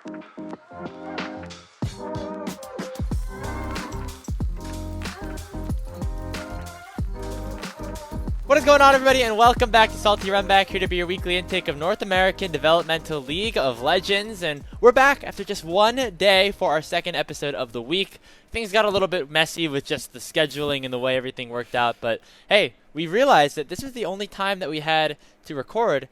What is going on, everybody, and welcome back to Salty Runback, here to be your weekly intake of North American Developmental League of Legends. And we're back after just one day for our second episode of the week. Things got a little bit messy with just the scheduling and the way everything worked out, but hey, we realized that this was the only time that we had to record,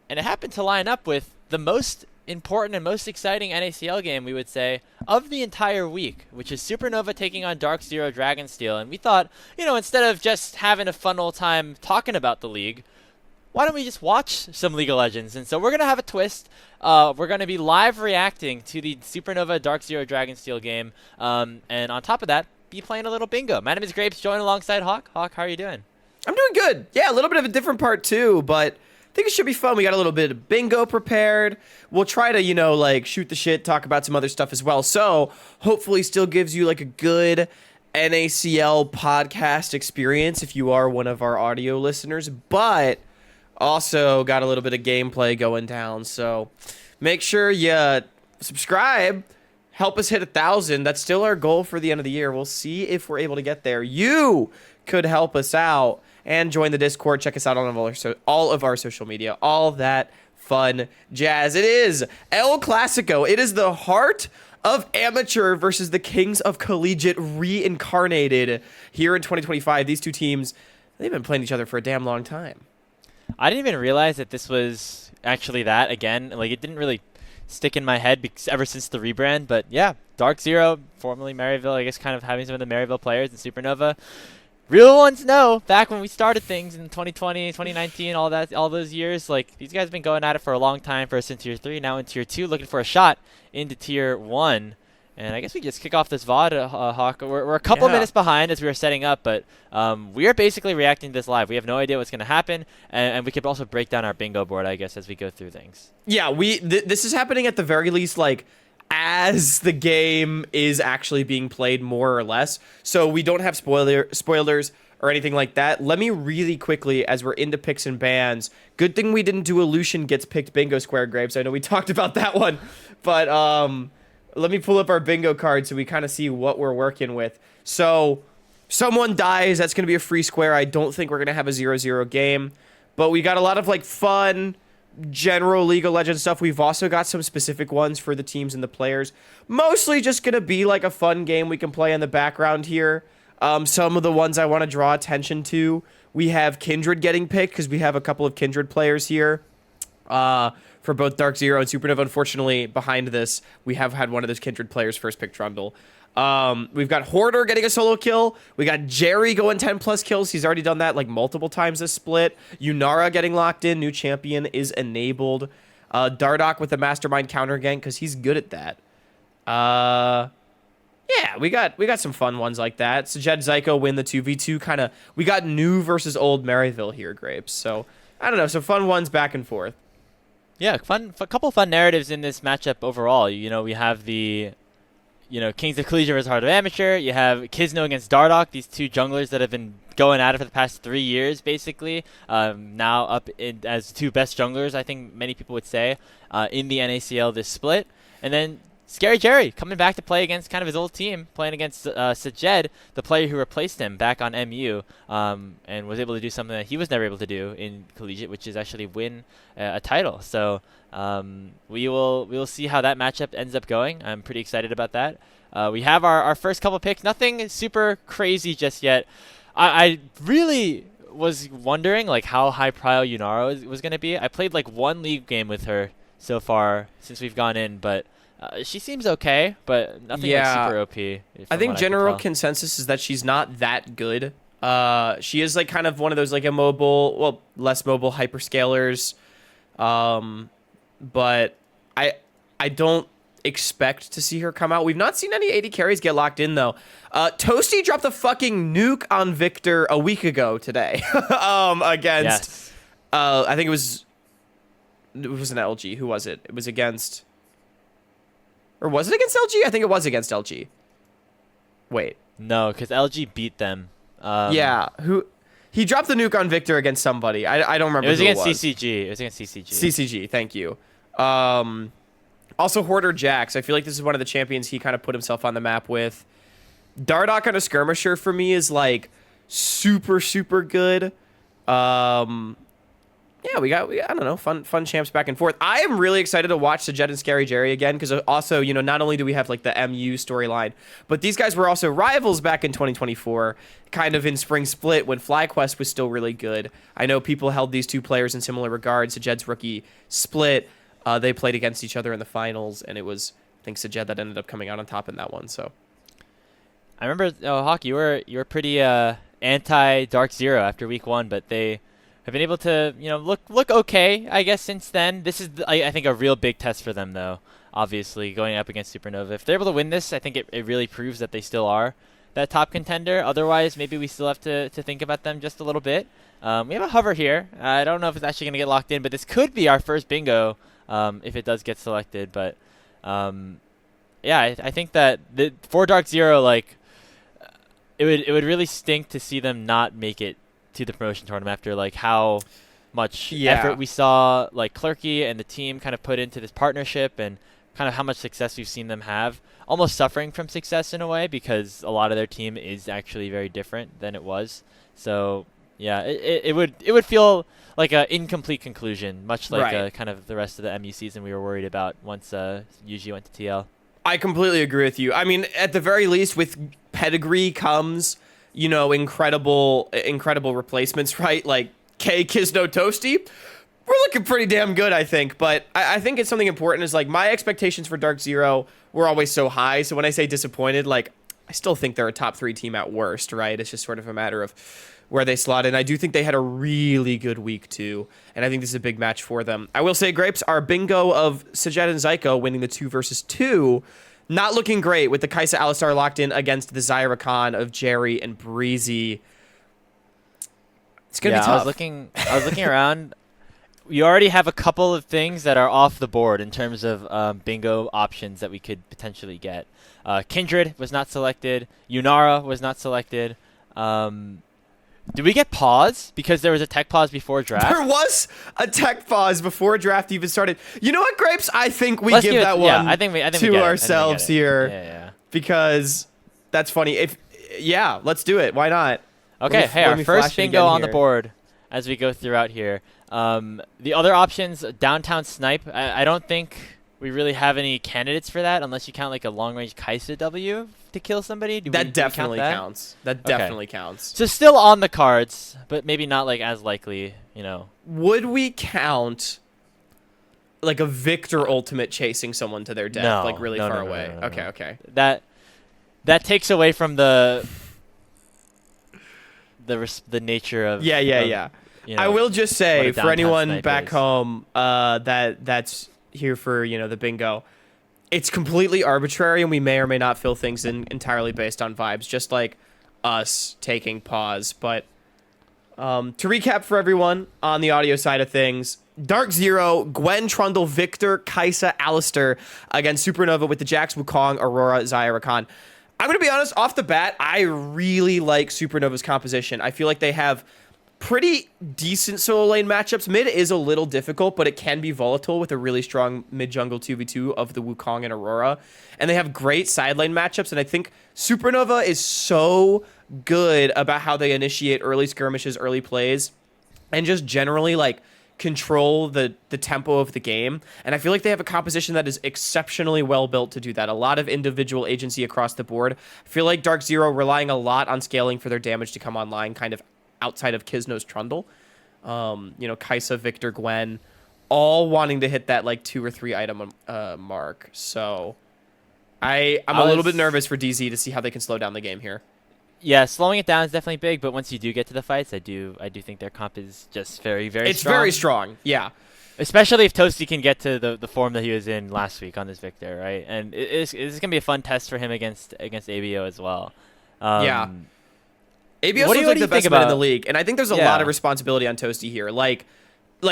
and it happened to line up with the most important and most exciting NACL game, we would say, of the entire week, which is Supernova taking on DarkZero Dragonsteel. And we thought, instead of just having a fun old time talking about the league, why don't we just watch some League of Legends? And so we're going to have a twist. We're going to be live reacting to the Supernova DarkZero Dragonsteel game. And on top of that, be playing a little bingo. My name is Grapes, joined alongside Hawk. Hawk, how are you doing? I'm doing good. Yeah, a little bit of a different part too, but I think it should be fun. We got a little bit of bingo prepared. We'll try to, shoot the shit, talk about some other stuff as well. So hopefully still gives you a good NACL podcast experience if you are one of our audio listeners, but also got a little bit of gameplay going down. So make sure you subscribe. Help us hit 1,000. That's still our goal for the end of the year. We'll see if we're able to get there. You could help us out and join the Discord. Check us out on all of our social media. All that fun jazz. It is El Clasico. It is the heart of amateur versus the kings of collegiate reincarnated here in 2025. These two teams, they've been playing each other for a damn long time. I didn't even realize that this was actually that again. It didn't really stick in my head ever since the rebrand. But yeah, DarkZero, formerly Maryville, I guess kind of having some of the Maryville players in Supernova. Real ones know, back when we started things in 2020, 2019, all those years, these guys have been going at it for a long time, first in Tier 3, now in Tier 2, looking for a shot into Tier 1. And I guess we just kick off this VOD, Hawk. We're a couple minutes behind as we were setting up, but we are basically reacting to this live. We have no idea what's going to happen, and we could also break down our bingo board, I guess, as we go through things. Yeah, this is happening at the very least, as the game is actually being played, more or less. So we don't have spoilers or anything like that. Let me really quickly, as we're into picks and bans, good thing we didn't do a Lucian gets picked bingo square, Grapes. I know we talked about that one, but let me pull up our bingo card so we kind of see what we're working with. So someone dies, that's going to be a free square. I don't think we're going to have a 0-0 game, but we got a lot of fun general League of Legends stuff. We've also got some specific ones for the teams and the players. Mostly just going to be a fun game we can play in the background here. Some of the ones I want to draw attention to, we have Kindred getting picked because we have a couple of Kindred players here for both DarkZero and Supernova. Unfortunately, behind this, we have had one of those Kindred players first pick Trundle. We've got Hoarder getting a solo kill. We got Jerry going 10 plus kills. He's already done that multiple times this split. Yunara getting locked in. New champion is enabled. Dardock with a mastermind counter gank because he's good at that. Yeah, we got some fun ones like that. Sajed Zyko win the 2v2 we got new versus old Maryville here, Grapes. So I don't know, some fun ones back and forth. Yeah, a couple fun narratives in this matchup overall. We have the Kings of Collegiate versus Heart of Amateur. You have Kizno against Dardock, these two junglers that have been going at it for the past 3 years, basically. Now up as two best junglers, I think many people would say, in the NACL this split. And then Scary Jerry coming back to play against kind of his old team, playing against Sajed, the player who replaced him back on MU, and was able to do something that he was never able to do in Collegiate, which is actually win a title. So we will see how that matchup ends up going. I'm pretty excited about that. We have our first couple picks. Nothing super crazy just yet. I really was wondering how high prio Yunara was going to be. I played one league game with her so far since we've gone in, but she seems okay, but nothing super OP. I think general consensus is that she's not that good. She is kind of one of those immobile, less mobile hyperscalers. But I don't expect to see her come out. We've not seen any AD carries get locked in though. Toasty dropped a fucking nuke on Victor a week ago today. Against I think it was an LG. Who was it? It was against, or was it against LG? I think it was against LG. Wait. No, because LG beat them. Yeah. Who? He dropped the nuke on Victor against somebody. I don't remember. It was who against it was. CCG. It was against CCG. CCG. Thank you. Also, Hoarder Jax. I feel like this is one of the champions he kind of put himself on the map with. Dardoch on a skirmisher for me is like super, super good. Yeah, we got I don't know, fun champs back and forth. I am really excited to watch Sajet and Scary Jerry again because also, you know, not only do we have like the MU storyline, but these guys were also rivals back in 2024, kind of in Spring Split when FlyQuest was still really good. I know people held these two players in similar regards. Sajed's rookie Split, they played against each other in the finals, and it was, I think, Sajed that ended up coming out on top in that one. So I remember, Hawk, you were pretty anti DarkZero after week 1, but they have been able to, you know, look okay, I guess, since then. This is, I think, a real big test for them, though, obviously, going up against Supernova. If they're able to win this, I think it really proves that they still are that top contender. Otherwise, maybe we still have to think about them just a little bit. We have a hover here. I don't know if it's actually going to get locked in, but this could be our first bingo if it does get selected. But, yeah, I think that for DarkZero, like, it would really stink to see them not make it to the promotion tournament after like how much effort we saw like Clerky and the team kind of put into this partnership and kind of how much success we've seen them have, almost suffering from success in a way because a lot of their team is actually very different than it was. So yeah, it would feel like an incomplete conclusion, much like kind of the rest of the MU season we were worried about once UG went to TL. I completely agree with you. I mean, at the very least, with pedigree comes, you know, incredible replacements, right? Like K, Kizno, Toasty. We're looking pretty damn good, I think. But I think it's something important is like my expectations for DarkZero were always so high. So when I say disappointed, like I still think they're a top 3 team at worst, right? It's just sort of a matter of where they slot in. I do think they had a really good week too, and I think this is a big match for them. I will say, Grapes, our bingo of Sajet and Zyko winning the 2 versus 2, not looking great with the Kaisa Alistar locked in against the Zyra Khan of Jerry and Breezy. It's gonna be tough. I was looking around. We already have a couple of things that are off the board in terms of bingo options that we could potentially get. Kindred was not selected. Yunara was not selected. Did we get pause because there was a tech pause before draft? There was a tech pause before draft even started. You know what, Grapes? I think we give that one to ourselves here. Yeah. Because that's funny. Let's do it. Why not? Okay, our first bingo on the board as we go throughout here. The other options, Downtown Snipe. I don't think we really have any candidates for that unless you count like a long-range Kaisa W to kill somebody. That definitely counts. That definitely counts. So still on the cards, but maybe not like as likely, you know. Would we count like a Victor ultimate chasing someone to their death, like really far away? No. Okay. That takes away from the nature of yeah. You know, I will just say for anyone back is. home that's here for, you know, the bingo, it's completely arbitrary and we may or may not fill things in entirely based on vibes, just like us taking pause. But to recap for everyone on the audio side of things, DarkZero, Gwen, Trundle, Victor, Kaisa, Alistair against Supernova with the Jax, Wukong, Aurora, Zyra Khan. I'm going to be honest, off the bat, I really like Supernova's composition. I feel like they have pretty decent solo lane matchups. Mid is a little difficult, but it can be volatile with a really strong mid-jungle 2v2 of the Wukong and Aurora. And they have great side lane matchups, and I think Supernova is so good about how they initiate early skirmishes, early plays, and just generally, like, control the tempo of the game. And I feel like they have a composition that is exceptionally well built to do that. A lot of individual agency across the board. I feel like DarkZero relying a lot on scaling for their damage to come online, kind of outside of Kizno's Trundle. You know, Kaisa, Victor, Gwen, all wanting to hit that like 2 or 3 item mark. So I'm a little bit nervous for DZ to see how they can slow down the game here. Yeah, slowing it down is definitely big, but once you do get to the fights, I do think their comp is just very, very strong. It's very strong, yeah. Especially if Toasty can get to the form that he was in last week on this Victor, right? And it's going to be a fun test for him against ABO as well. Yeah. ABO looks like the best man in the league, and I think there's a lot of responsibility on Toasty here. Like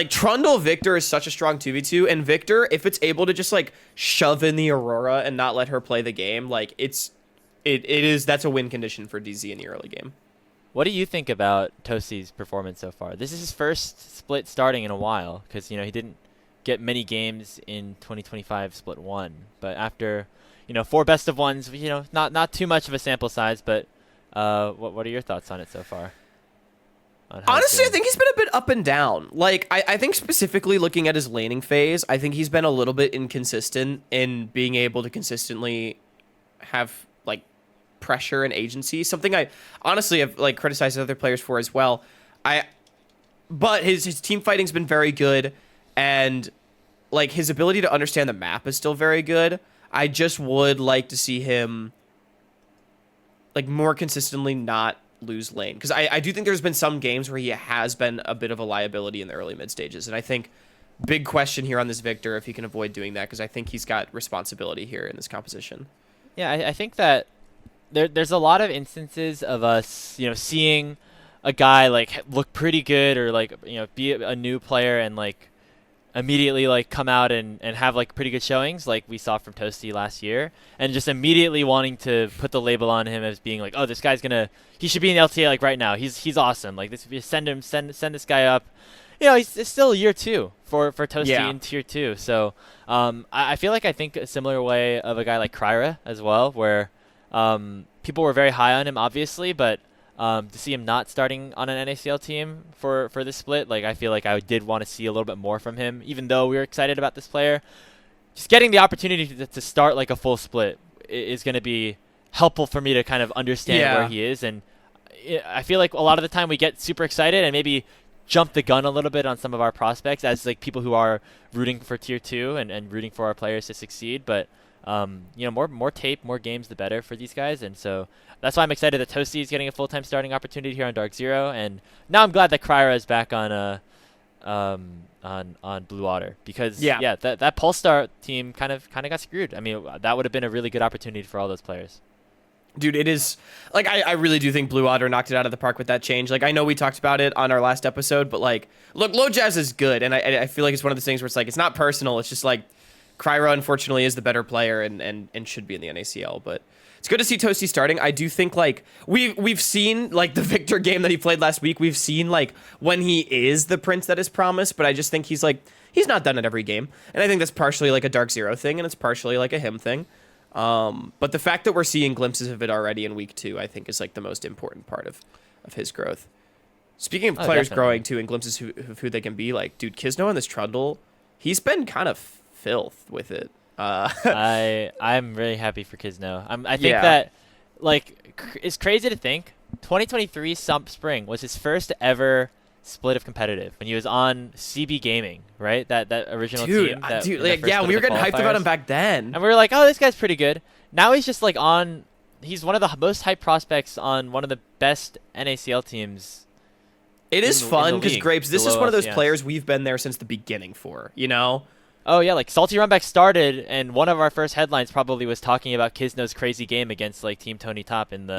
Trundle Victor is such a strong 2v2, and Victor, if it's able to just like shove in the Aurora and not let her play the game, like that's a win condition for DZ in the early game. What do you think about Toasty's performance so far? This is his first split starting in a while because, you know, he didn't get many games in 2025 Split 1. But after, 4 best of ones, not too much of a sample size, but what are your thoughts on it so far? Honestly, I think he's been a bit up and down. Like, I think specifically looking at his laning phase, I think he's been a little bit inconsistent in being able to consistently have, like, pressure and agency. Something I honestly have, like, criticized other players for as well. But his team fighting's been very good, and, like, his ability to understand the map is still very good. I just would like to see him, like, more consistently not lose lane, because I do think there's been some games where he has been a bit of a liability in the early mid stages, and I think big question here on this Victor if he can avoid doing that, because I think he's got responsibility here in this composition. Yeah, I think that there's a lot of instances of us, seeing a guy like look pretty good or like be a new player and like immediately like come out and have like pretty good showings like we saw from Toasty last year, and just immediately wanting to put the label on him as being like, oh, this guy's he should be in LTA like right now. He's awesome. Like this, send this guy up. It's still year 2 for Toasty in tier 2. So I feel like I think a similar way of a guy like Kryra as well, where people were very high on him obviously, but to see him not starting on an NACL team for this split, like I feel like I did want to see a little bit more from him, even though we were excited about this player. Just getting the opportunity to start like a full split is going to be helpful for me to kind of understand where he is. And I feel like a lot of the time we get super excited and maybe jump the gun a little bit on some of our prospects as like people who are rooting for tier 2 and rooting for our players to succeed. But more tape, more games, the better for these guys. And so that's why I'm excited that Toasty is getting a full-time starting opportunity here on DarkZero. And now I'm glad that Kryra is back on Blue Water, because that Pulsar team kind of got screwed. I mean, that would have been a really good opportunity for all those players. Dude, it is like I really do think Blue Water knocked it out of the park with that change. Like, I know we talked about it on our last episode, but like, look, Low Jazz is good, and I feel like it's one of those things where it's like it's not personal. It's just like Kryra unfortunately is the better player and should be in the NACL, but it's good to see Toasty starting. I do think like we've seen like the Victor game that he played last week. We've seen like when he is the prince that is promised, but I just think he's not done at every game, and I think that's partially like a DarkZero thing, and it's partially like a him thing. But the fact that we're seeing glimpses of it already in week 2, I think is like the most important part of his growth. Speaking of players growing too and glimpses of who they can be, like, dude, Kisno on this Trundle, he's been kind of filth with it. I'm really happy for Kisno. I think that like it's crazy to think 2023 Spring was his first ever split of competitive when he was on CB Gaming, right? That original team. Dude, like, yeah, we were getting hyped about him back then, and we were like, oh, this guy's pretty good. Now he's just like he's one of the most hyped prospects on one of the best NACL teams. It is fun because Grapes, this is one of those players we've been there since the beginning for, Oh yeah, like Salty Runback started, and one of our first headlines probably was talking about Kisno's crazy game against like Team Tony Top in the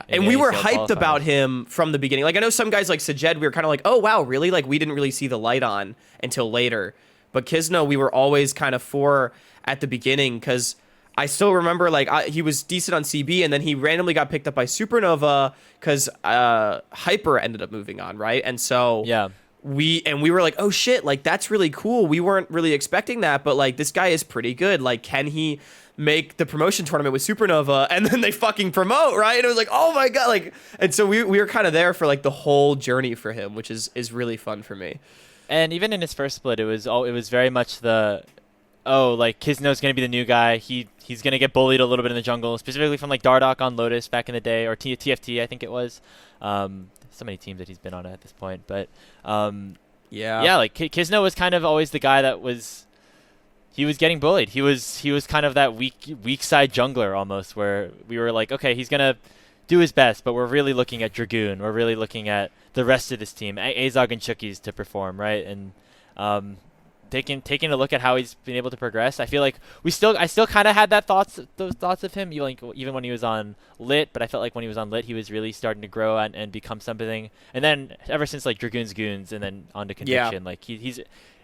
and we were hyped about him from the beginning. Like, I know some guys like Sajed, we were kind of like, oh wow, really? Like, we didn't really see the light on until later, but Kisno we were always kind of for at the beginning, because I still remember like he was decent on CB, and then he randomly got picked up by Supernova because Hyper ended up moving on, right? And so we were like, oh shit, like that's really cool. We weren't really expecting that, but like this guy is pretty good. Like, can he make the promotion tournament with Supernova? And then they fucking promote, right? And it was like, oh my god, like, and so we were kind of there for like the whole journey for him, which is really fun for me. And even in his first split, it was very much like Kisno's gonna be the new guy. He's gonna get bullied a little bit in the jungle, specifically from like Dardoc on Lotus back in the day, or TFT I think it was. So many teams that he's been on at this point, but like Kisno was kind of always the guy that was getting bullied. He was kind of that weak side jungler almost, where we were like, okay, he's gonna do his best, but we're really looking at Dragoon. We're really looking at the rest of this team, Azog and Chookies, to perform, right? And taking a look at how he's been able to progress, I feel like I still kind of had those thoughts of him, even when he was on Lit. But I felt like when he was on Lit, he was really starting to grow and become something. And then ever since like Dragoon's Goons and then on to Conviction, like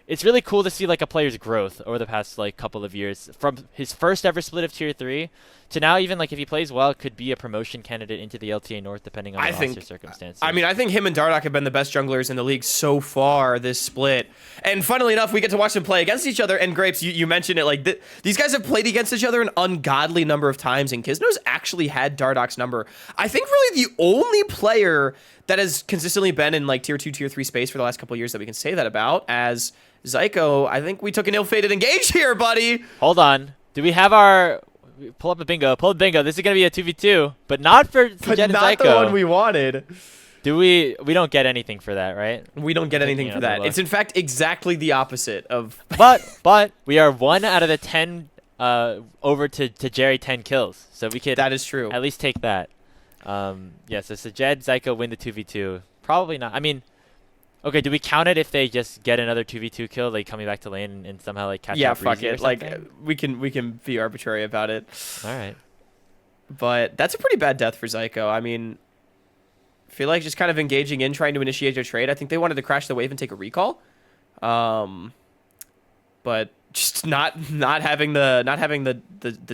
it's really cool to see like a player's growth over the past like couple of years from his first ever split of tier 3 to now even like if he plays well could be a promotion candidate into the LTA North depending on the roster circumstances. I mean, I think him and Dardoch have been the best junglers in the league so far this split. And funnily enough, we get to watch them play against each other. And Grapes, you mentioned it, like these guys have played against each other an ungodly number of times, and Kisno's actually had Dardoch's number. I think really the only player that has consistently been in like tier 2, tier 3 space for the last couple of years that we can say that about as Zyko. I think we took an ill-fated engage here, buddy. Hold on. Do we have our... Pull up a bingo. Pull up bingo. This is going to be a 2v2, but not for Zyko. But not the one we wanted. Do we don't get anything for that, right? We don't get anything for that. It's in fact exactly the opposite of... but we are 1 out of the 10 over to Jerry 10 kills. So we could... That is true. At least take that. Yeah, so Sajed, Zyko win the 2v2. Probably not. I mean... Okay, do we count it if they just get another 2v2 kill, like coming back to lane and somehow like catch up? Yeah, fuck it. Like we can be arbitrary about it. All right. But that's a pretty bad death for Zyko. I mean, I feel like just kind of engaging in trying to initiate their trade. I think they wanted to crash the wave and take a recall. But just not having the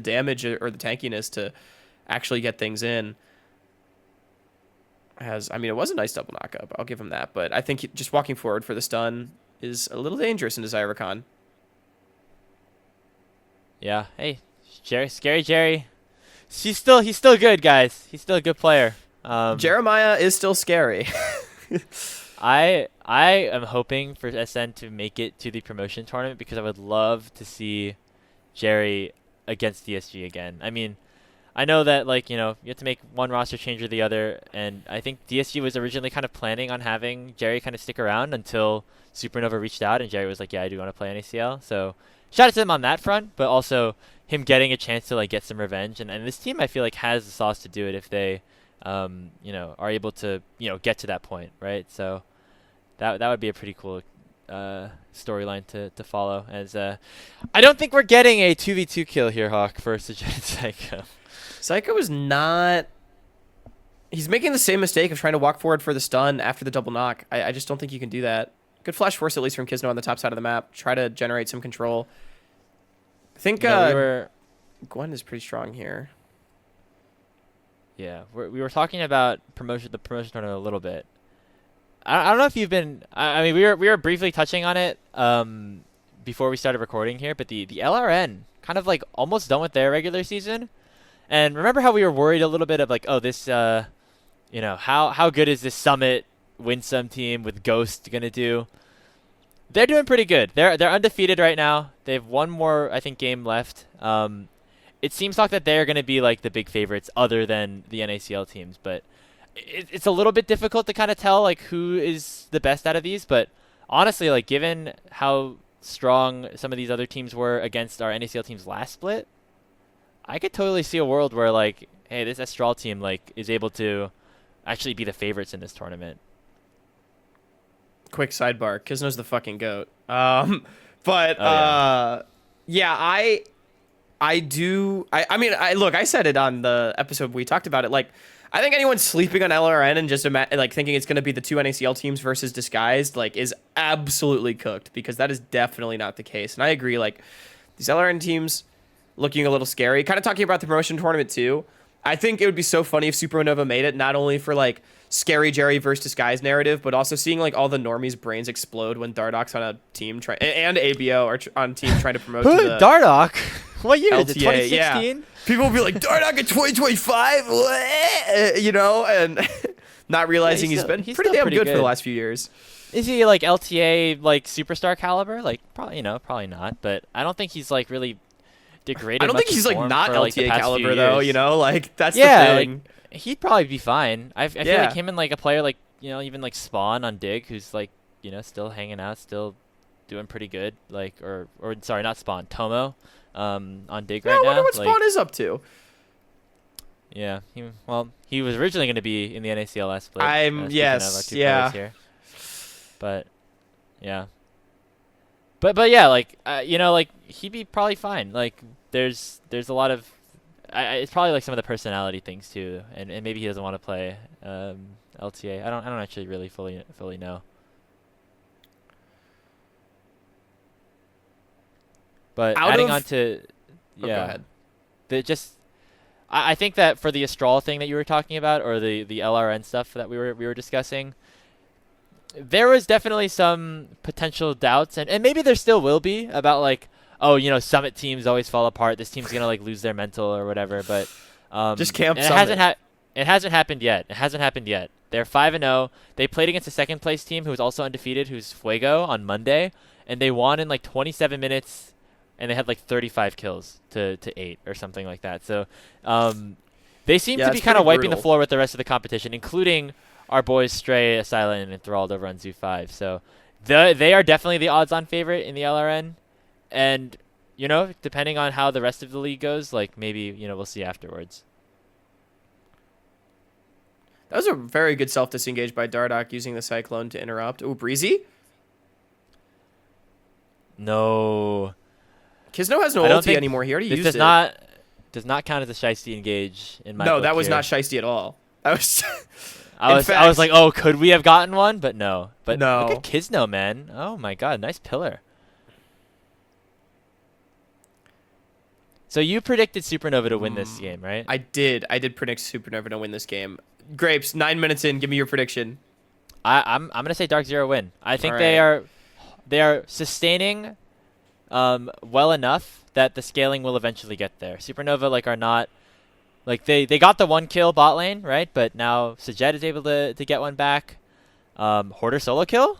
damage or the tankiness to actually get things in. I mean, it was a nice double knockup. I'll give him that. But I think just walking forward for the stun is a little dangerous into Zyricon. Yeah. Hey, Scary Jerry. He's still good, guys. He's still a good player. Jeremiah is still scary. I am hoping for SN to make it to the promotion tournament because I would love to see Jerry against DSG again. I mean, I know that, like, you know, you have to make one roster change or the other, and I think DSG was originally kind of planning on having Jerry kind of stick around until Supernova reached out, and Jerry was like, yeah, I do want to play NACL. So shout out to him on that front, but also him getting a chance to, like, get some revenge. And this team, I feel like, has the sauce to do it if they, you know, are able to, you know, get to that point, right? So that would be a pretty cool storyline to follow. As I don't think we're getting a 2v2 kill here, Hawk, for Sajid Zyko. Zyko is not... He's making the same mistake of trying to walk forward for the stun after the double knock. I just don't think you can do that. Good flash force, at least from Kisno on the top side of the map. Try to generate some control. I think Gwen is pretty strong here. Yeah, we were talking about the promotion tournament a little bit. I don't know if you've been... I mean, we were briefly touching on it before we started recording here, but the LRN kind of, like, almost done with their regular season. And remember how we were worried a little bit of like, oh, this, you know, how good is this Summit Winsome team with Ghost gonna do? They're doing pretty good. They're undefeated right now. They have one more, I think, game left. It seems like that they're gonna be like the big favorites, other than the NACL teams. But it's a little bit difficult to kind of tell like who is the best out of these. But honestly, like given how strong some of these other teams were against our NACL teams last split, I could totally see a world where, like, hey, this Astral team, like, is able to actually be the favorites in this tournament. Quick sidebar. Kisno's the fucking GOAT. Yeah, I do... I mean, look, I said it on the episode we talked about it. Like, I think anyone sleeping on LRN and just, like, thinking it's going to be the two NACL teams versus Disguised, like, is absolutely cooked. Because that is definitely not the case. And I agree, like, these LRN teams... looking a little scary. Kind of talking about the promotion tournament too. I think it would be so funny if Supernova made it, not only for like scary Jerry versus Disguise narrative, but also seeing like all the normies' brains explode when Dardoch's on a team and ABO are on team trying to promote. Who Dardoch? What year LTA, is it? 2016. Yeah. People will be like Dardoch in 2025, you know, and not realizing he's been pretty damn good for the last few years. Is he like LTA like superstar caliber? Like probably not. But I don't think he's like really degraded. I don't think he's like not for, LTA like, caliber though, you know, like that's the thing. Like, he'd probably be fine. I feel like him and like a player like, you know, even like Spawn on Dig, who's like, you know, still hanging out, still doing pretty good. Like, or sorry, not Spawn, Tomo, on Dig right now. I wonder what Spawn is up to. Yeah, he was originally going to be in the NACL last split. Yeah. But yeah. But yeah, like you know, like he'd be probably fine. Like there's a lot of it's probably like some of the personality things too, and maybe he doesn't want to play LTA. I don't actually really fully know. But Out adding of- on to, Oh, yeah, go ahead. I think that for the Astral thing that you were talking about, or the LRN stuff that we were discussing, there was definitely some potential doubts, and maybe there still will be about like, oh, Summit teams always fall apart. This team's gonna like lose their mental or whatever. But Just camp and Summit. it hasn't happened yet. It hasn't happened yet. They're 5-0. They played against a second place team who was also undefeated, who's Fuego, on Monday, and they won in like 27 minutes, and they had like 35 kills to 8 or something like that. So they seem Yeah, to be it's kind of pretty wiping the brutal. floor with the rest of the competition, including our boys Stray, Asylum, and Enthralled over on Zoo 5. So they are definitely the odds-on favorite in the LRN, and depending on how the rest of the league goes, like maybe we'll see afterwards. That was a very good self-disengage by Dardoch using the Cyclone to interrupt. Ooh, Breezy? No, Kisno has no I don't ulti think anymore. He already this used does it. not count as a shiesty engage in my No, book that was here. not shiesty at all. That was... I In was fact- like, oh, could we have gotten one? But no. But No. look at Kisno, man. Oh my God, nice pillar. So you predicted Supernova to win this game, right? I did predict Supernova to win this game. Grapes, 9 minutes in, give me your prediction. I'm gonna say DarkZero win. I think All they right. are sustaining well enough that the scaling will eventually get there. Supernova are not like they got the 1 kill bot lane, right? But now Sajed is able to get one back. Hoarder solo kill.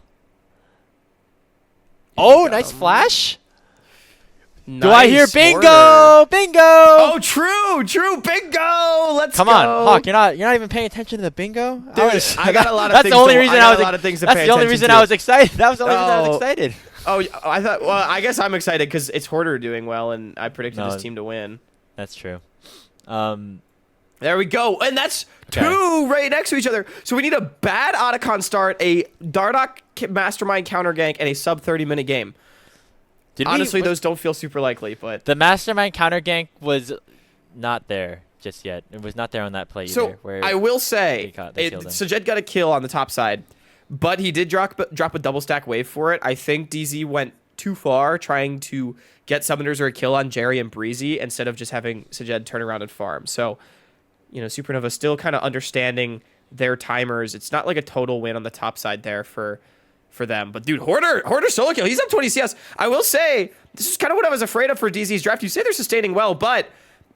Oh, nice flash. Do I hear Nice bingo? order. Bingo! Oh, true, bingo. Let's Come go. on, Hawk. You're not even paying attention to the bingo. Dude, I got a lot of That's things the only to- reason I I got was. a lot of things to That's pay the only attention reason to. I was excited. That was the only reason I was Oh. excited. Oh, I thought. Well, I guess I'm excited because it's Hoarder doing well, and I predicted No. this team to win. That's true. There we go, and that's Okay. 2 right next to each other. So we need a bad Otacon start, a Dardoch Mastermind counter gank, and a sub 30-minute game. Honestly, those don't feel super likely, but the Mastermind counter gank was not there just yet. It was not there on that play so either. Where I will say, they killed him. Sajed got a kill on the top side, but he did drop a double stack wave for it. I think DZ went too far trying to get summoners or a kill on Jerry and Breezy instead of just having Sajed turn around and farm. So, Supernova still kind of understanding their timers. It's not like a total win on the top side there for them. But dude, Hoarder solo kill. He's up 20 CS. I will say, this is kind of what I was afraid of for DZ's draft. You say they're sustaining well, but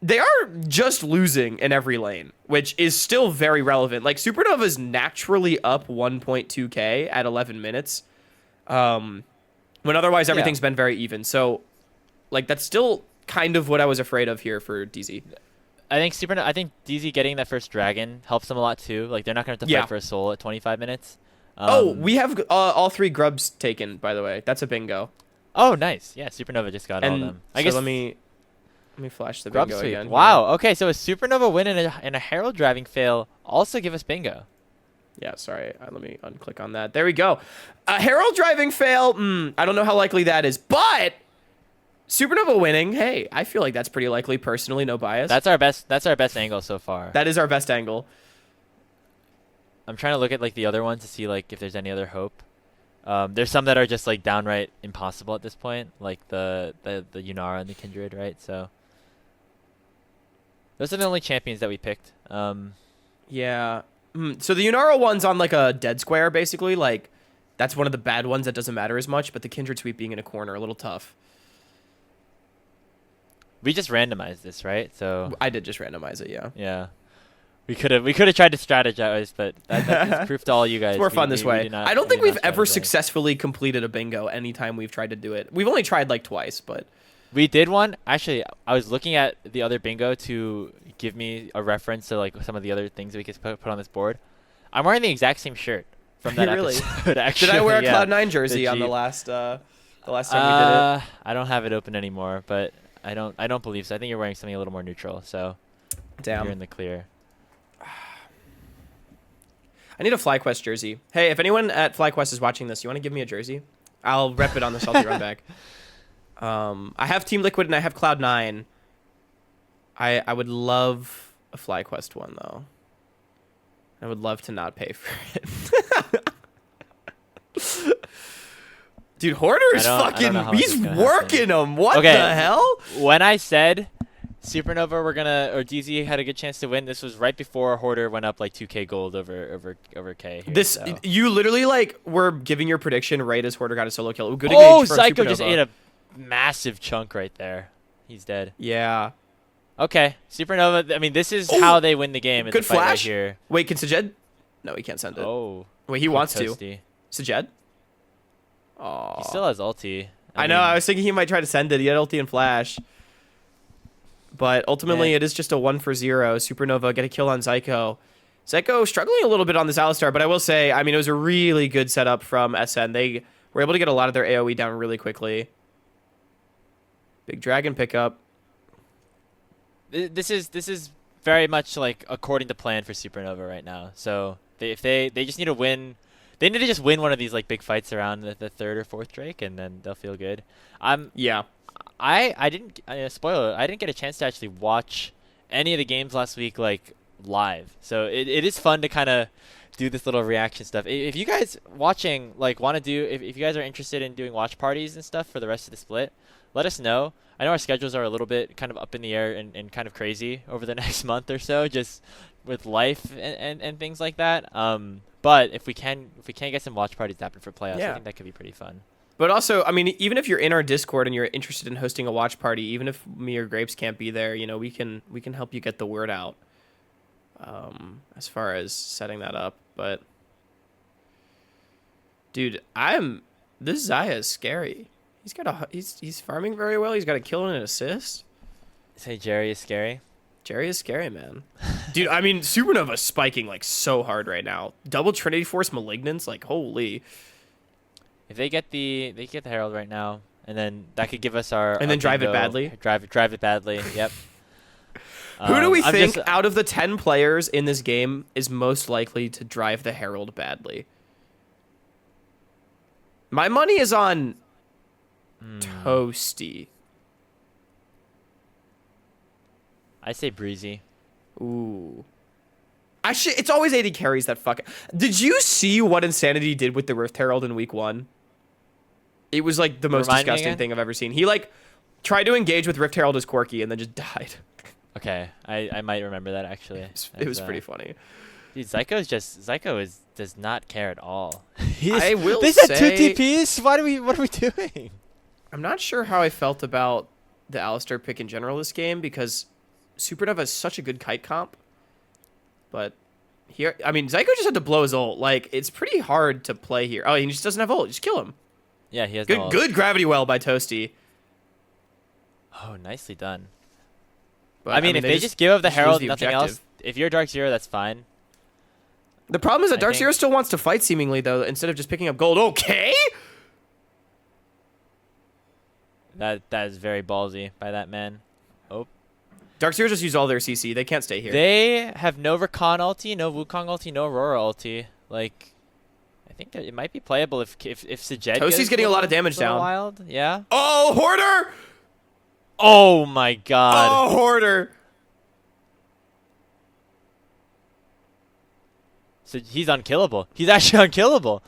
they are just losing in every lane, which is still very relevant. Like, Supernova's naturally up 1.2k at 11 minutes, when otherwise everything's been very even. So, like, that's still kind of what I was afraid of here for DZ. I think DZ getting that first dragon helps them a lot too. Like they're not going to have to Yeah. fight for a soul at 25 minutes. We have all 3 grubs taken, by the way. That's a bingo. Oh, nice. Yeah, Supernova just got all of them. I guess let me flash the Grub bingo sweep. again. Wow. Okay, so a Supernova win and a Herald driving fail also give us bingo. Yeah, sorry. Let me unclick on that. There we go. A Herald driving fail. I don't know how likely that is, but Supernova winning. Hey, I feel like that's pretty likely. Personally, no bias. That's our best angle so far. That is our best angle. I'm trying to look at like the other ones to see like if there's any other hope. There's some that are just like downright impossible at this point, like the Yunara and the Kindred, right? So those are the only champions that we picked. Yeah. So the Yunara one's on like a dead square, basically. Like, that's one of the bad ones that doesn't matter as much. But the Kindred sweep being in a corner, a little tough. We just randomized this, right? So I did just randomize it. Yeah. yeah, we could have tried to strategize, but that is proof to all you guys. It's more fun this way. did not- I don't we think did we've not ever strategize. successfully completed a bingo anytime we've tried to do it. We've only tried like twice, but We did one. Actually, I was looking at the other bingo to give me a reference to like some of the other things that we could put on this board. I'm wearing the exact same shirt from that Really? episode. Actually, did I wear a yeah. Cloud9 jersey on the Jeep. last time we did it? I don't have it open anymore, but I don't believe so. I think you're wearing something a little more neutral, so you're in Damn. the clear. I need a FlyQuest jersey. Hey, if anyone at FlyQuest is watching this, you want to give me a jersey? I'll rep it on the Salty Runback. I have Team Liquid and I have Cloud9. I would love a FlyQuest one though. I would love to not pay for it. Dude, Hoarder is I don't know how much he's is gonna working happen. them. What Okay. the hell? When I said Supernova or DZ had a good chance to win, this was right before Hoarder went up like 2k gold over K. Here, This, so. you literally like were giving your prediction right as Hoarder got a solo kill. Good Oh, engage from Psycho Supernova. just ate a massive chunk right there. He's dead. Yeah. Okay, Supernova. I mean, this is Oh, how they win the game. good the fight right flash. here. Wait, can Sajed? No, he can't send it. Oh, Wait, he wants to. toasty. Sajed? Oh. He still has ulti. I know. I was thinking he might try to send it. He had ulti and flash. But ultimately, it is just a 1 for 0. Supernova get a kill on Zyko. Zyko struggling a little bit on this Alistar, but I will say, I mean, it was a really good setup from SN. They were able to get a lot of their AoE down really quickly. Big dragon pickup. This is very much like according to plan for Supernova right now. So if they just need to win, they need to just win one of these like big fights around the third or fourth Drake, and then they'll feel good. Yeah. I didn't spoiler. I didn't get a chance to actually watch any of the games last week like live. So it is fun to kind of do this little reaction stuff. If you guys watching like want to do, if you guys are interested in doing watch parties and stuff for the rest of the split, let us know. I know our schedules are a little bit kind of up in the air and kind of crazy over the next month or so, just with life and things like that. But if we can get some watch parties to happen for playoffs, I think that could be pretty fun. But also, I mean, even if you're in our Discord and you're interested in hosting a watch party, even if me or Grapes can't be there, you know, we can help you get the word out. As far as setting that up, but dude, this Zaya is scary. He's farming very well. He's got a kill and an assist. Say Jerry is scary. Jerry is scary, man. Dude, I mean, Supernova spiking like so hard right now. Double Trinity Force Malignance, like holy. If they get the Herald right now, and then that could give us our then drive it badly. Drive it badly. Yep. Who do we think out of the 10 players in this game is most likely to drive the Herald badly? My money is on Toasty. I say Breezy. Ooh. It's always 80 carries that fuck. Did you see what Insanity did with the Rift Herald in week 1? It was like the most disgusting thing I've ever seen. He like tried to engage with Rift Herald as Corki and then just died. Okay, I might remember that actually. It was pretty funny. Dude, Zyko does not care at all. I will they say, said 2 TPs. What are we doing? I'm not sure how I felt about the Alistar pick in general this game because Supernova is such a good kite comp. But here, I mean, Zyko just had to blow his ult. Like, it's pretty hard to play here. Oh, he just doesn't have ult. Just kill him. Yeah, he has good gravity well by Toasty. Oh, nicely done. But, I mean, if they just give up the Herald, nothing objective. else. If you're DarkZero, that's fine. The problem is that DarkZero still wants to fight seemingly though, instead of just picking up gold. Okay. That is very ballsy by that man. Oh. DarkZero just used all their CC. They can't stay here. They have no Rakan ulti, no Wukong ulti, no Aurora ulti. Like, I think that it might be playable if Sajed Toasty's getting a lot of damage down. Wild, yeah. Oh, Hoarder! Oh my god. Oh, Hoarder! So he's unkillable. He's actually unkillable.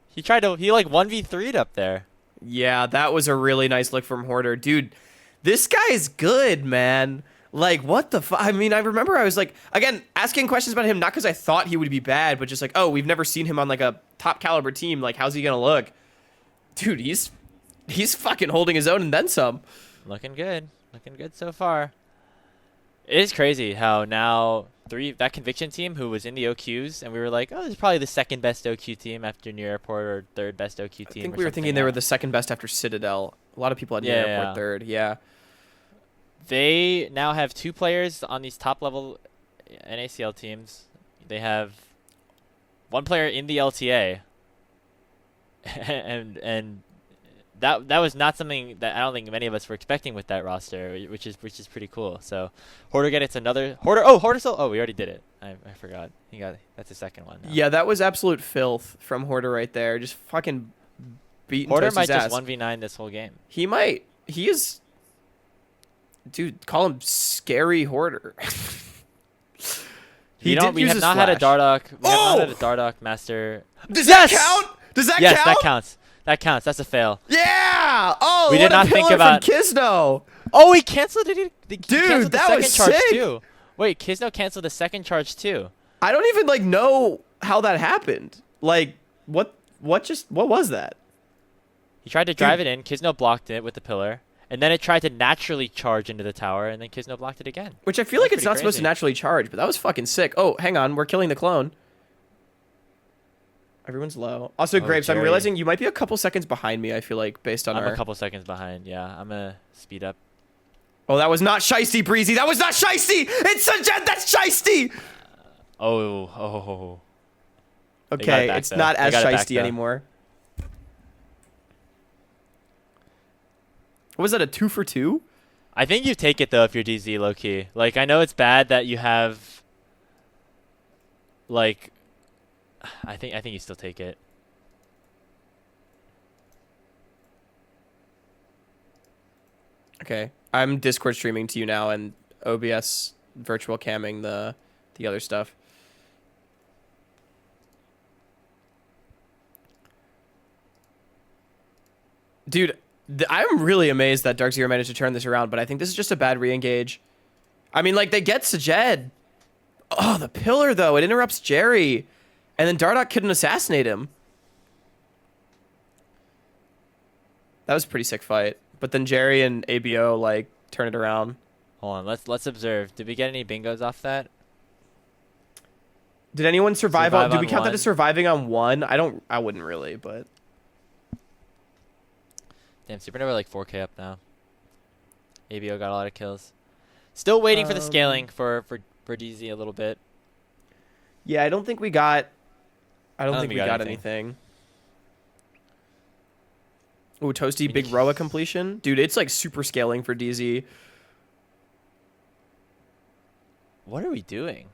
He like 1v3'd up there. Yeah, that was a really nice look from Hoarder. Dude, this guy's good, man. Like, what the fuck? I mean, I remember I was like, again, asking questions about him, not because I thought he would be bad, but just like, oh, we've never seen him on like a top caliber team. Like, how's he gonna look? Dude, he's fucking holding his own and then some. Looking good. Looking good so far. It is crazy how now that Conviction team who was in the OQs, and we were like, oh, this is probably the second best OQ team after New Airport or third best OQ team. I think we were thinking they were the second best after Citadel. A lot of people had New Airport third. Yeah. They now have 2 players on these top level NACL teams. They have 1 player in the LTA, and that was not something that I don't think many of us were expecting with that roster, which is pretty cool. So Hoarder gets another Hoarder. Oh, Hoarder still. Oh, we already did it. I forgot. That's the second one. Now. Yeah, that was absolute filth from Hoarder right there. Just fucking beating Hoarder might ass. just 1v9 this whole game. He might. He is. Dude, call him scary Hoarder. We have not had a Dardock. We have not had a Dardock master. Does that count? Does that count? Yes, that counts. That counts. That's a fail. Yeah! Oh, We what did not a think pillar about- from Kisno. Oh, he canceled it. He Dude, canceled the that second was charge sick. too. Wait, Kisno canceled the second charge too. I don't even like know how that happened. Like, what was that? He tried to drive it in. Kisno blocked it with the pillar, and then it tried to naturally charge into the tower, and then Kisno blocked it again. Which I feel like That's it's not pretty supposed to crazy. naturally charge, but that was fucking sick. Oh, hang on, we're killing the clone. Everyone's low. Also, Oh, Grapes, I'm Jerry. realizing you might be a couple seconds behind me, I feel like, based on I'm our... a couple seconds behind. Yeah, I'm gonna speed up. Oh, that was not Shiesty, Breezy. That was not Shiesty! It's Sajed, that's Shiesty! Oh. got it Okay, back, it's though. not They as got it back, Shiesty though. anymore. What was that, a 2 for 2? I think you take it though if you're DZ low key. Like I know it's bad that you have. Like, I think you still take it. Okay, I'm Discord streaming to you now and OBS virtual camming the other stuff. Dude, I'm really amazed that DarkZero managed to turn this around, but I think this is just a bad re-engage. I mean, like, they get Sajed. Oh, the pillar, though. It interrupts Jerry. And then Dardoch couldn't assassinate him. That was a pretty sick fight. But then Jerry and ABO, like, turn it around. Hold on, let's observe. Did we get any bingos off that? Did anyone survive on... Survive Did we on count that one? as surviving on one? I wouldn't really, but... Damn, Supernova like 4K up now. ABO got a lot of kills. Still waiting for the scaling for DZ a little bit. Yeah, I don't think we got... I don't don't think think we we got got anything. Ooh, Toasty, big Roa completion. Dude, it's like super scaling for DZ. What are we doing?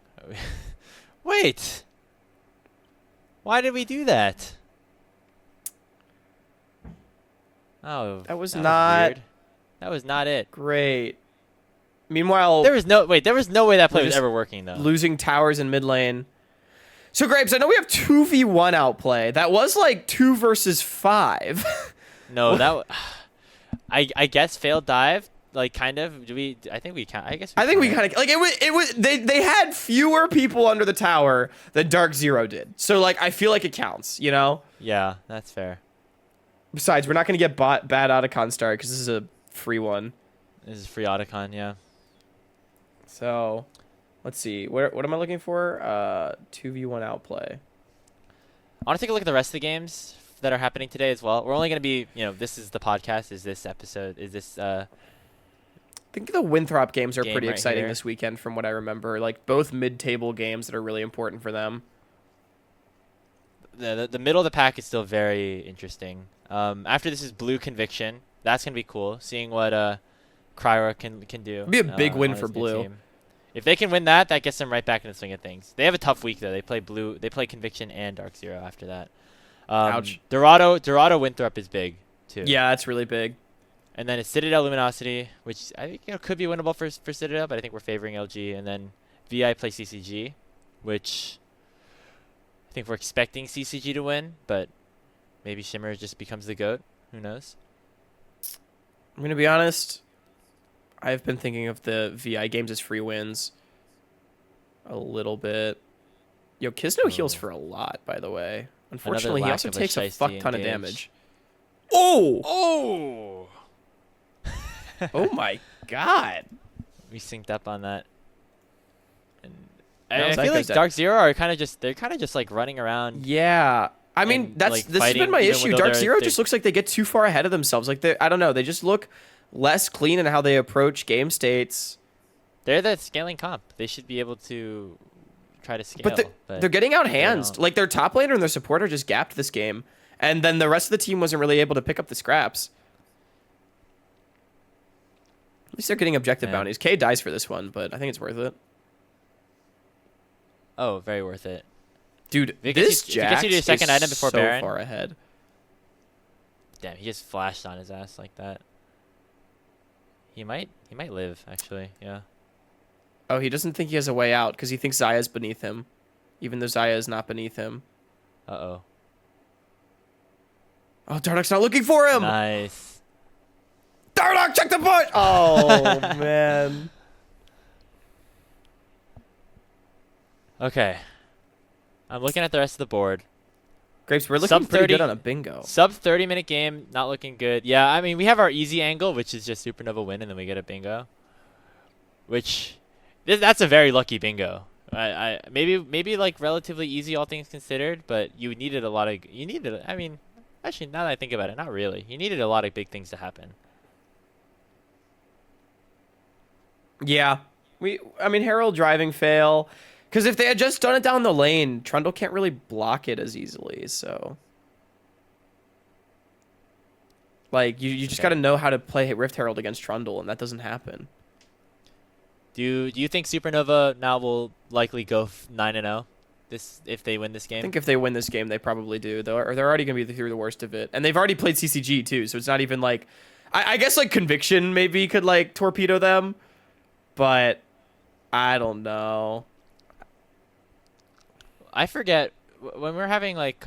Wait. Why did we do that? Oh, That was not- weird. That was not it. Great. Meanwhile, There was no way that play was just ever working though. losing towers in mid lane. So, Grapes, I know we have 2v1 outplay. That was like 2 versus 5. No, I guess failed dive. Like kind of. Do we? I think we count. I guess. I think we count kind of like it was they had fewer people under the tower than DarkZero did. So like I feel like it counts, you know? Yeah, that's fair. Besides, we're not going to get bad Otacon start cuz this is a free one. This is free Otacon, yeah. So, let's see. What am I looking for? 2v1 outplay. I want to take a look at the rest of the games that are happening today as well. We're only going to be, this is the podcast. Is this episode? Is this I think the Winthrop games are Game pretty right exciting here. this weekend from what I remember. Like both mid-table games that are really important for them. the middle of the pack is still very interesting. After this is Blue Conviction. That's going to be cool. Seeing what Cryer can do. It'd be a big win on for his new Blue. team. If they can win that, that gets them right back in the swing of things. They have a tough week though. They play Blue. They play Conviction and DarkZero after that. Ouch. Dorado Winthrop is big too. Yeah, that's really big. And then it's Citadel Luminosity, which I think could be winnable for Citadel, but I think we're favoring LG. And then VI play CCG, which I think we're expecting CCG to win, but maybe Shimmer just becomes the GOAT. Who knows? I'm going to be honest. I've been thinking of the VI games as free wins a little bit. Yo, Kisno heals for a lot, by the way. Unfortunately, he lack also of a takes a Shiesty fuck ton of engage. damage. Oh! Oh! Oh my god. We synced up on that. And No, I that feel like goes down. DarkZero are they're kind of just like running around. Yeah. I mean, And, this like, has been fighting my even issue. though they're- DarkZero they- just looks like they get too far ahead of themselves. Like I don't know, they just look less clean in how they approach game states. They're the scaling comp. They should be able to try to scale. But they're getting out hands. don't. Like their top laner and their supporter just gapped this game, and then the rest of the team wasn't really able to pick up the scraps. At least they're getting objective Yeah. bounties. K dies for this one, but I think it's worth it. Oh, very worth it. Dude, If it gets this you- if it Jax gets you to your second is item before so Baron. far ahead. Damn, he just flashed on his ass like that. He might live actually. Yeah. Oh, he doesn't think he has a way out because he thinks Zaya's beneath him, even though Zaya is not beneath him. Uh oh. Oh, Dardock's not looking for him. Nice. Dardock, check the push. Oh, man. Okay. I'm looking at the rest of the board. Grapes, we're looking Sub pretty 30 good on a bingo. Sub 30-minute game, not looking good. Yeah, I mean, we have our easy angle, which is just Supernova win, and then we get a bingo. Which, that's a very lucky bingo. Maybe like relatively easy, all things considered, but you needed a lot of, I mean, actually, now that I think about it, not really. You needed a lot of big things to happen. Yeah. I mean, Herald driving fail. Because if they had just done it down the lane, Trundle can't really block it as easily, so... Like, you just got to know how to play Rift Herald against Trundle, and that doesn't happen. Do you think Supernova now will likely go 9-0 if they win this game? I think if they win this game, they probably do. They're already going to be through the worst of it. And they've already played CCG, too, so it's not even like... I guess, like, Conviction maybe could, like, torpedo them, but I don't know. I forget when we're having like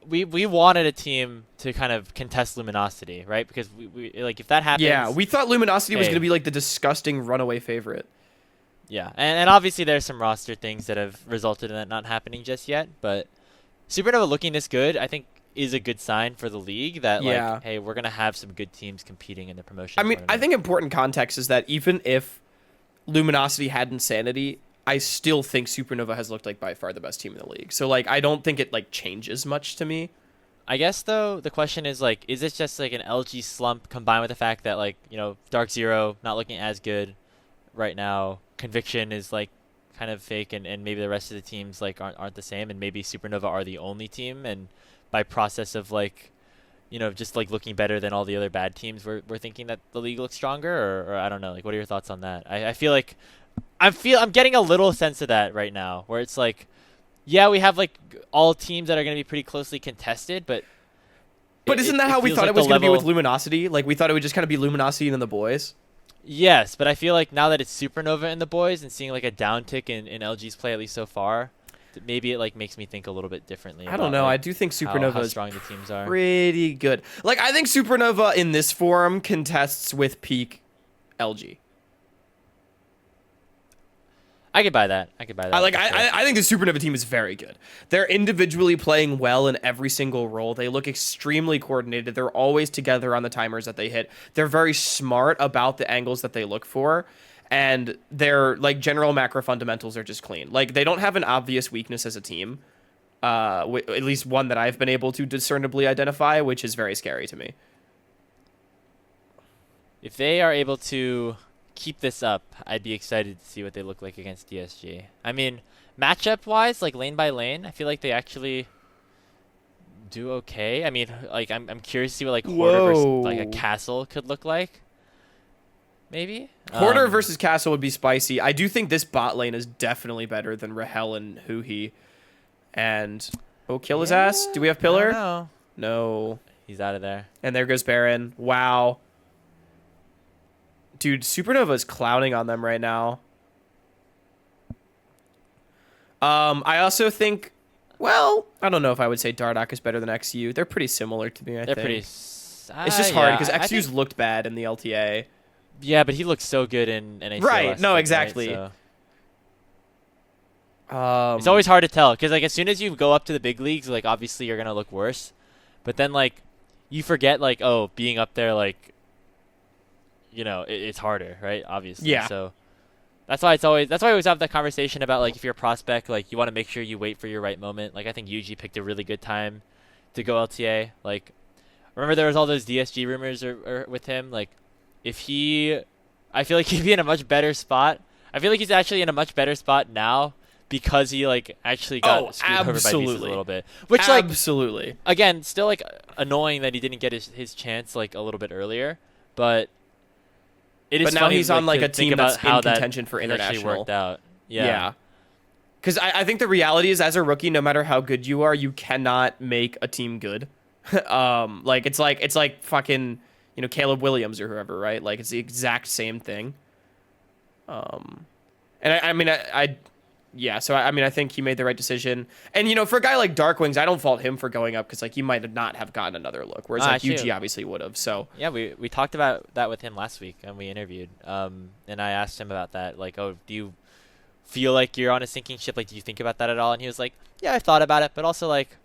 we wanted a team to kind of contest Luminosity, right? Because we like if that happens. Yeah, we thought Luminosity was going to be like the disgusting runaway favorite. Yeah, and obviously there's some roster things that have resulted in that not happening just yet, but Supernova looking this good, I think is a good sign for the league that like hey, we're going to have some good teams competing in the promotion. I mean, tournament. I think important context is that even if Luminosity had Insanity, I still think Supernova has looked like by far the best team in the league. So like I don't think it like changes much to me. I guess though the question is like is this just like an LG slump combined with the fact that like, you know, DarkZero not looking as good right now. Conviction is like kind of fake and maybe the rest of the teams like aren't the same and maybe Supernova are the only team and by process of like, you know, just like looking better than all the other bad teams we're thinking that the league looks stronger or I don't know, like what are your thoughts on that? I feel like I'm getting a little sense of that right now, where it's like, yeah, we have like all teams that are going to be pretty closely contested, but isn't that how we thought it was going to be with Luminosity? Like we thought it would just kind of be Luminosity and then the boys. Yes, but I feel like now that it's Supernova and the boys, and seeing like a downtick in LG's play at least so far, maybe it like makes me think a little bit differently. I don't know. Like, I do think Supernova how is strong the teams are. Pretty good. Like I think Supernova in this form contests with peak LG. I could buy that. I think the Supernova team is very good. They're individually playing well in every single role. They look extremely coordinated. They're always together on the timers that they hit. They're very smart about the angles that they look for. And their like general macro fundamentals are just clean. Like they don't have an obvious weakness as a team. At least one that I've been able to discernibly identify, which is very scary to me. If they are able to keep this up, I'd be excited to see what they look like against DSG. I mean, matchup-wise, like lane by lane, I feel like they actually do okay. I mean, like I'm curious to see what like Hoarder versus like a Castle could look like. Maybe Hoarder versus Castle would be spicy. I do think this bot lane is definitely better than Rahel and Huhi. And kill his ass. Do we have Pillar? No. He's out of there. And there goes Baron. Wow. Dude, Supernova is clowning on them right now. I also think, well, I don't know if I would say Dardock is better than XU. They're pretty similar to me, I think. It's just hard because XU's looked bad in the LTA. Yeah, but he looks so good in NACL. Right, no, exactly. Right, so. It's always hard to tell because like as soon as you go up to the big leagues, like obviously you're gonna look worse, but then like you forget like being up there like. You know, it's harder, right? Obviously. Yeah. So that's why we always have that conversation about like if you're a prospect, like you want to make sure you wait for your right moment. Like I think Yuji picked a really good time to go LTA. Like remember there was all those DSG rumors or with him. Like I feel like he'd be in a much better spot. I feel like he's actually in a much better spot now because he like actually got screwed over by Beast a little bit. Which like absolutely. Again, still like annoying that he didn't get his chance like a little bit earlier, but. But now he's on like a team that's in contention for international. Worked out. Yeah. Because I think the reality is, as a rookie, no matter how good you are, you cannot make a team good. Like it's like fucking Caleb Williams or whoever, right? Like it's the exact same thing. And I mean yeah, so I mean, I think he made the right decision. And you know, for a guy like Darkwings, I don't fault him for going up because like you might not have gotten another look, whereas like Actually, UG obviously would have. So yeah, we talked about that with him last week, and we interviewed. And I asked him about that, like, oh, do you feel like you're on a sinking ship? Like, do you think about that at all? And he was like, yeah, I've thought about it, but also like,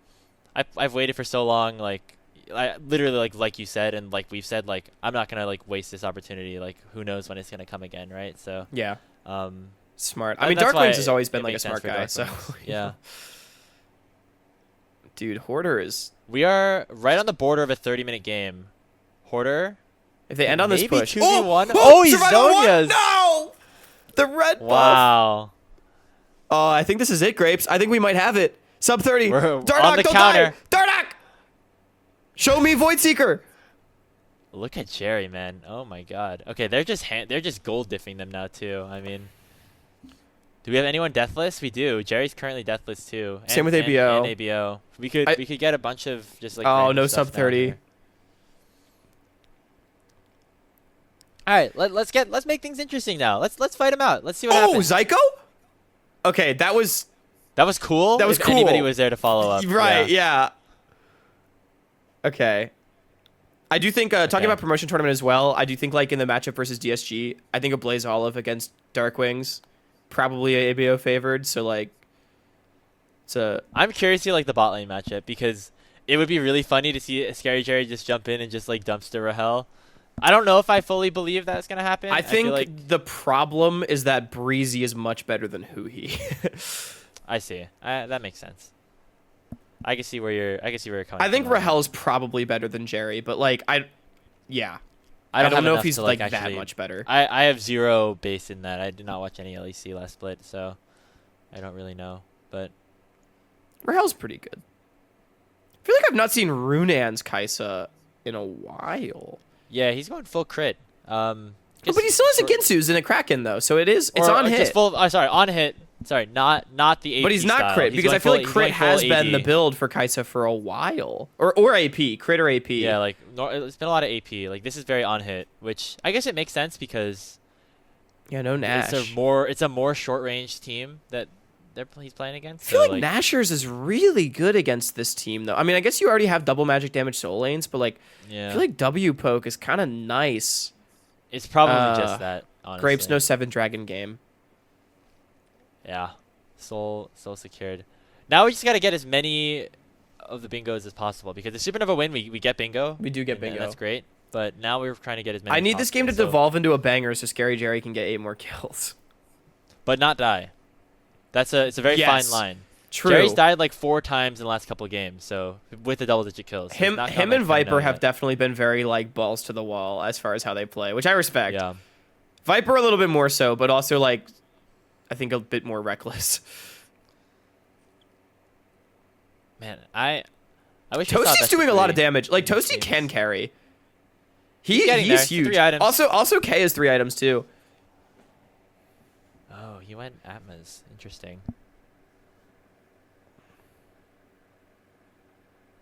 I've waited for so long, like, I literally like you said, and like we've said, like I'm not gonna like waste this opportunity. Like, who knows when it's gonna come again, right? So yeah, um, smart. I mean, Darkwings has always been like a smart guy. So yeah, dude, Hoarder is. we are right on the border of a 30-minute game. Hoarder, If they end on this maybe push, 2v1. Oh, he's Zonia's. No, the red buff. Wow. Oh, I think this is it, Grapes. I think we might have it. Sub 30. We're Dardoch, on the don't counter. die. Dardoch! Show me Void Seeker. Look at Jerry, man. Oh my God. Okay, they're just gold diffing them now too. I mean, do we have anyone deathless? We do. Jerry's currently deathless too. Same with ABO. And ABO. We could get a bunch of just like. Oh, random no stuff sub down 30. here. All right, let's make things interesting now. Let's fight him out. Let's see what happens. Zyko? Okay, that was cool. That was if cool. Anybody was there to follow up. right. Yeah. Okay. I do think talking about promotion tournament as well. I do think like in the matchup versus DSG, I think a Blaze Olive against Darkwings, probably a ABO favored. So like, it's a. I'm curious to see like the bot lane matchup because it would be really funny to see Scary Jerry just jump in and just like dumpster Rahel. I don't know if I fully believe that's gonna happen. I think feel like the problem is that Breezy is much better than Huhi. I see. That makes sense. I can see where you're coming from. I think Rahel's probably better than Jerry, but like I don't know if he's like that much better. I have zero base in that. I did not watch any LEC last split, so I don't really know. But Rahel's pretty good. I feel like I've not seen Runan's Kaisa in a while. yeah, he's going full crit. But he still has a Ginsu's and a Kraken though, so it's on hit. Just full. Sorry, on hit. Sorry, not the AP. But he's not style. crit He's because I going feel like crit has been the build for Kaisa for a while, or AP, crit or AP. Yeah, like it's been a lot of AP. Like this is very on hit, which I guess it makes sense because yeah, no Nash. It's a more short range team that he's playing against. I feel like Nashers is really good against this team though. I mean, I guess you already have double magic damage soul lanes, but like I feel like W poke is kind of nice. It's probably just that. Honestly. Grapes no 7 dragon game. Yeah, soul secured. Now we just gotta get as many of the bingos as possible because the Supernova win, we get bingo. We do get bingo. And that's great. But now we're trying to get as many. I need this game to devolve into a banger so Scary Jerry can get 8 more kills. But not die. It's a very fine line. True. Jerry's died like 4 times in the last couple of games, so with the double-digit kills. So him and Viper have definitely been very like balls to the wall as far as how they play, which I respect. Yeah. Viper a little bit more so, but also like I think a bit more reckless. Man, I wish Toasty's doing a lot of damage. Like Toasty can carry. He's huge. 3 items. Also K has 3 items too. Oh, he went Atmas. Interesting.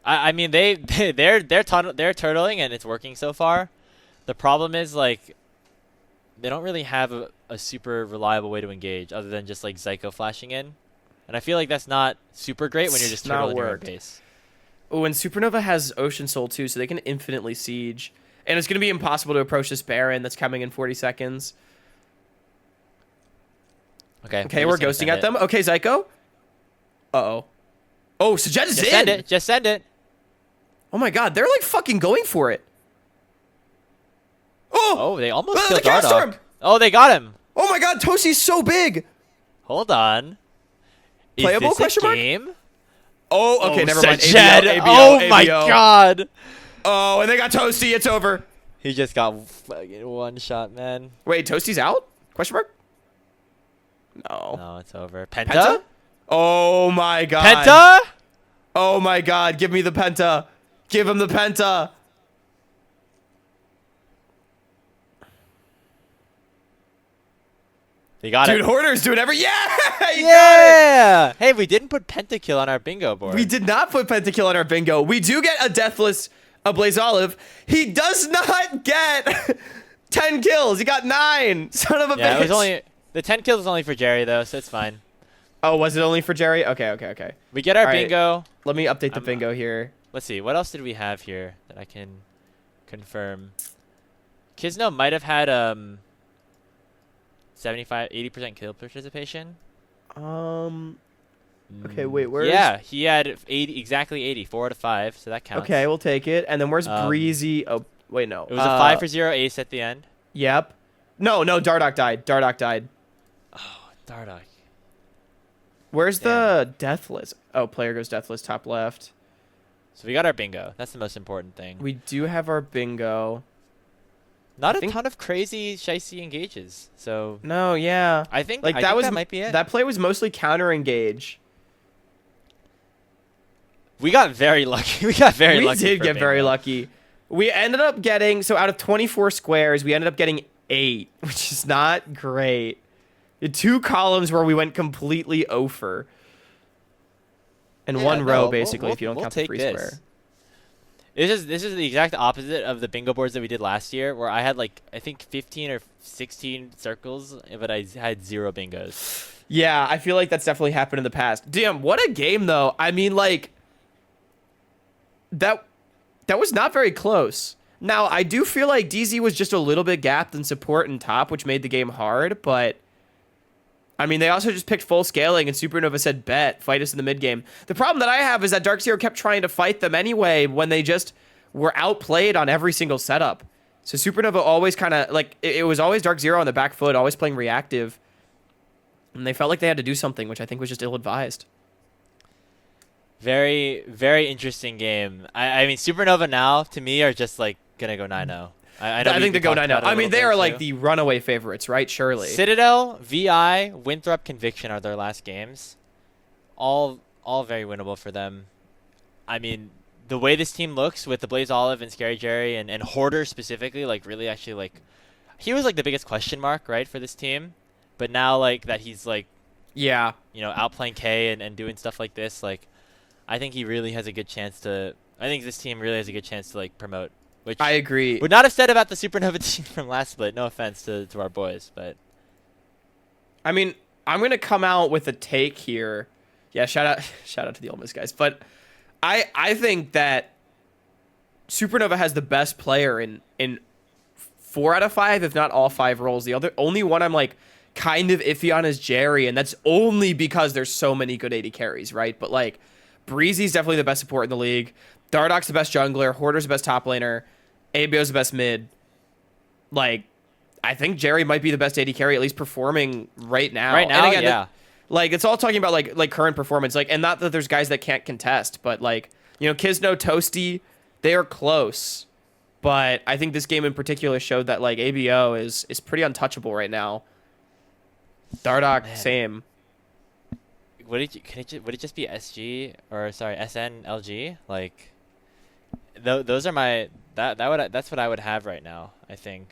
I mean they're turtling and it's working so far. The problem is like they don't really have a super reliable way to engage other than just like Zyko flashing in. And I feel like that's not super great when you're just turtling your own base. Oh, and Supernova has Ocean Soul too, so they can infinitely siege. And it's going to be impossible to approach this Baron that's coming in 40 seconds. Okay, we're ghosting at them. Okay, Zyko. Uh-oh. Oh, Sajet is in! Just send it. Oh my god, they're like fucking going for it. Oh, they almost killed Dardoch. Oh, they got him. Oh my god, Toasty's so big. Hold on. Playable? Is this a question game? Oh, okay, never mind. ABO, ABO, oh my god. Oh, and they got Toasty. It's over. He just got fucking one shot, man. Wait, Toasty's out? Question mark? No. No, it's over. Penta? Oh my god. Penta? Oh my god, give me the Penta. Give him the Penta. He got it. Dude, Hoarder's doing every... Yeah! He got it! Hey, we didn't put pentakill on our bingo board. We did not put pentakill on our bingo. We do get a deathless Blaze Olive. He does not get 10 kills. He got 9. Son of a bitch. It was only... The 10 kills was only for Jerry, though, so it's fine. Oh, was it only for Jerry? Okay, okay, okay. We get our All right. bingo. Let me update the bingo here. Let's see. What else did we have here that I can confirm? Kizno might have had 80% kill participation. Okay, wait, where's... Yeah, he had 80, exactly 80, 4 out of 5, so that counts. Okay, we'll take it. And then where's Breezy? Oh, wait, no. It was a 5 for 0 ace at the end. Yep. No, Dardoch died. Dardoch died. Oh, Dardoch. Where's the deathless? Oh, player goes deathless, top left. So we got our bingo. That's the most important thing. We do have our bingo. Not a ton of crazy shicey engages. So no, yeah. I think that might be it. That play was mostly counter engage. We got very lucky. We got very lucky. We did get very lucky. We ended up getting, so out of 24 squares, we ended up getting 8, which is not great. The 2 columns where we went completely over. And one row, basically, if you don't count the free square. This is the exact opposite of the bingo boards that we did last year, where I had like, I think 15 or 16 circles, but I had 0 bingos. Yeah, I feel like that's definitely happened in the past. Damn, what a game, though. I mean, like, that was not very close. Now, I do feel like DZ was just a little bit gapped in support and top, which made the game hard, but... I mean, they also just picked full scaling, and Supernova said, bet, fight us in the mid game. The problem that I have is that DarkZero kept trying to fight them anyway when they just were outplayed on every single setup. So Supernova always kind of, like, it was always DarkZero on the back foot, always playing reactive. And they felt like they had to do something, which I think was just ill-advised. Very, very interesting game. I mean, Supernova now, to me, are just, like, going to go 9-0. I think they go 9-0. I mean, they are like the runaway favorites, right? Surely. Citadel, VI, Winthrop, Conviction are their last games. All very winnable for them. I mean, the way this team looks with the Blaze Olive and Scary Jerry and Hoarder specifically, like really actually like, he was like the biggest question mark, right, for this team. But now like that he's like, yeah, you know, outplaying K and doing stuff like this, like, I think he really has a good chance to. I think this team really has a good chance to like promote. Which I agree. Would not have said about the Supernova team from last split. No offense to our boys, but I mean, I'm gonna come out with a take here. Yeah, shout out to the Ole Miss guys. But I think that Supernova has the best player in 4 out of 5, if not all 5 roles. The only one I'm like kind of iffy on is Jerry, and that's only because there's so many good AD carries, right? But like Breezy's definitely the best support in the league. Dardoch's the best jungler. Hoarder's the best top laner. ABO's the best mid. Like, I think Jerry might be the best AD carry, at least performing right now. Right now, and again, yeah. Like, it's all talking about like current performance. Like, and not that there's guys that can't contest, but like, you know, Kizno, Toasty, they are close. But I think this game in particular showed that like ABO is pretty untouchable right now. Dardoch, same. Would it just be SG or sorry SNLG? Like, those are my that's what I would have right now. I think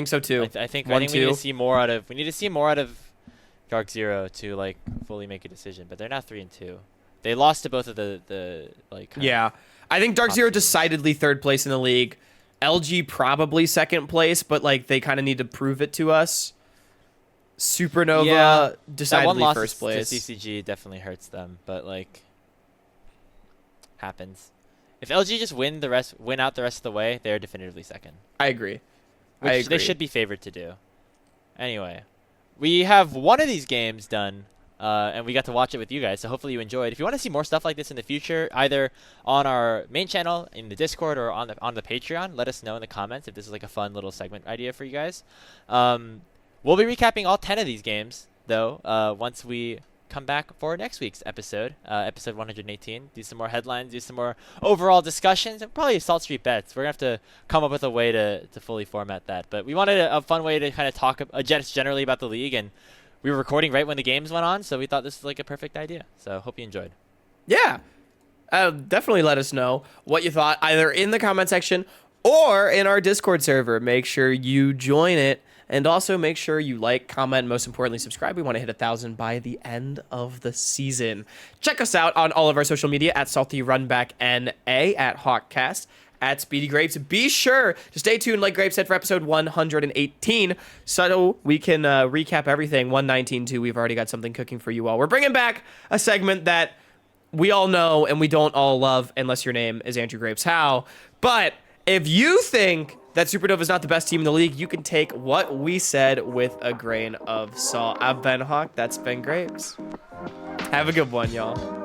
so too. I think we need to see more out of DarkZero to like fully make a decision. But they're now 3-2. They lost to both of the like. Yeah, I think DarkZero decidedly 3rd place in the league. LG probably 2nd place, but like they kind of need to prove it to us. Supernova decidedly loss 1st place. To CCG definitely hurts them, but like happens. If LG just win out the rest of the way, they're definitively 2nd. I agree. Which they should be favored to do. Anyway, we have one of these games done, and we got to watch it with you guys, so hopefully you enjoyed. If you want to see more stuff like this in the future, either on our main channel, in the Discord, or on the Patreon, let us know in the comments if this is like a fun little segment idea for you guys. We'll be recapping all 10 of these games, though, once we come back for next week's episode, episode 118. Do some more headlines, do some more overall discussions, and probably Salt Street bets. We're going to have to come up with a way to fully format that. But we wanted a fun way to kind of talk just generally about the league, and we were recording right when the games went on, so we thought this was like a perfect idea. So hope you enjoyed. Yeah. Definitely let us know what you thought, either in the comment section or in our Discord server. Make sure you join it. And also make sure you like, comment, and most importantly, subscribe. We want to hit 1,000 by the end of the season. Check us out on all of our social media at Salty Runback NA, at Hawkcast, at Speedy Grapes. Be sure to stay tuned, like Grape said, for episode 118, so we can recap everything. 119 too. We've already got something cooking for you all. We're bringing back a segment that we all know and we don't all love, unless your name is Andrew Grapes How. But if you think that Supernova is not the best team in the league, you can take what we said with a grain of salt. I've been Hawk. That's been Grapes. Have a good one, y'all.